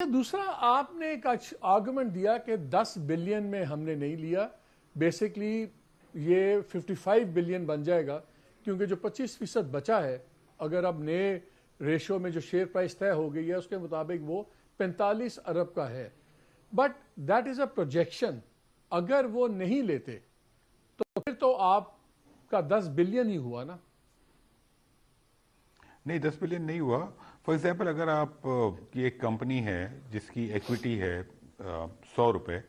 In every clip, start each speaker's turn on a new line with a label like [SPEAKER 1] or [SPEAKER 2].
[SPEAKER 1] दूसरा, आपने एक आर्गुमेंट दिया कि 10 बिलियन में हमने नहीं लिया, बेसिकली ये 55 बिलियन बन जाएगा, क्योंकि जो 25% बचा है, अगर अब नए रेशो में जो शेयर प्राइस तय हो गई है उसके मुताबिक वो 45 अरब का है। But that is a projection. अगर वो नहीं लेते तो फिर तो आपका 10 बिलियन ही हुआ ना।
[SPEAKER 2] नहीं, 10 बिलियन नहीं हुआ। फॉर एग्जाम्पल, अगर आप की एक कंपनी है जिसकी इक्विटी है 100 रुपये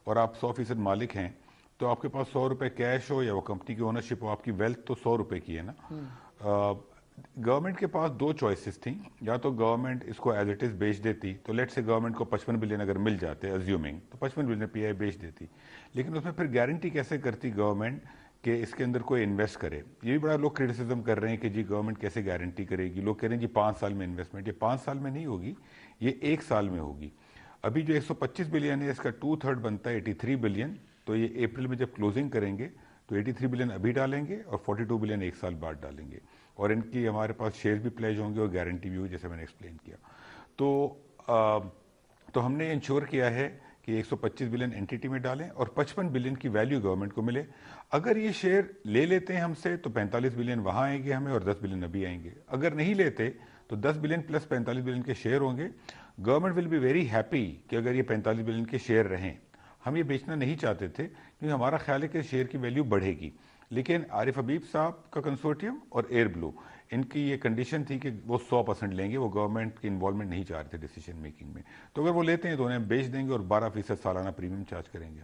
[SPEAKER 2] और आप 100% मालिक हैं, तो आपके पास 100 रुपये कैश हो या वो कंपनी की ओनरशिप हो, आपकी वेल्थ तो 100 रुपये की है ना। गवर्नमेंट के पास दो चॉइसेस थी। या तो गवर्नमेंट इसको एज इट इज बेच देती, तो लेट से गवर्नमेंट को 55 बिलियन अगर मिल जाते अज्यूमिंग, तो 55 बिलियन पीआई बेच देती। लेकिन उसमें फिर गारंटी कैसे करती गवर्नमेंट कि इसके अंदर कोई इन्वेस्ट करे। ये भी बड़ा लोग क्रिटिसिज्म कर रहे हैं कि जी गवर्नमेंट कैसे गारंटी करेगी। लोग कह रहे हैं जी 5 साल में इन्वेस्टमेंट। ये 5 साल में नहीं होगी, ये 1 साल में होगी। अभी जो 125 बिलियन है, इसका 2/3 बनता है 83 बिलियन। तो ये अप्रैल में जब क्लोजिंग करेंगे तो 83 बिलियन अभी डालेंगे और 42 बिलियन 1 साल बाद डालेंगे। और इनकी हमारे पास शेयर भी प्लेज होंगे और गारंटी भी होगी, जैसे मैंने एक्सप्लेन किया। तो तो हमने इंश्योर किया है कि 125 बिलियन एंटिटी में डालें और 55 बिलियन की वैल्यू गवर्नमेंट को मिले। अगर ये शेयर ले लेते हैं हमसे तो 45 बिलियन वहां आएंगे हमें और 10 बिलियन अभी आएंगे। अगर नहीं लेते तो 10 बिलियन प्लस 45 बिलियन के शेयर होंगे। Government will be very happy कि अगर ये 45 बिलियन के शेयर रहें। हम ये बेचना नहीं चाहते थे क्योंकि हमारा ख्याल है कि शेयर की वैल्यू बढ़ेगी। लेकिन आरिफ हबीब साहब का कंसोर्टियम और एयर ब्लू, इनकी ये कंडीशन थी कि वो 100% लेंगे, वो गवर्नमेंट की इन्वॉल्वमेंट नहीं चाह रहे थे डिसीजन मेकिंग में। तो अगर वो लेते हैं तो उन्हें बेच देंगे और 12% सालाना प्रीमियम चार्ज करेंगे।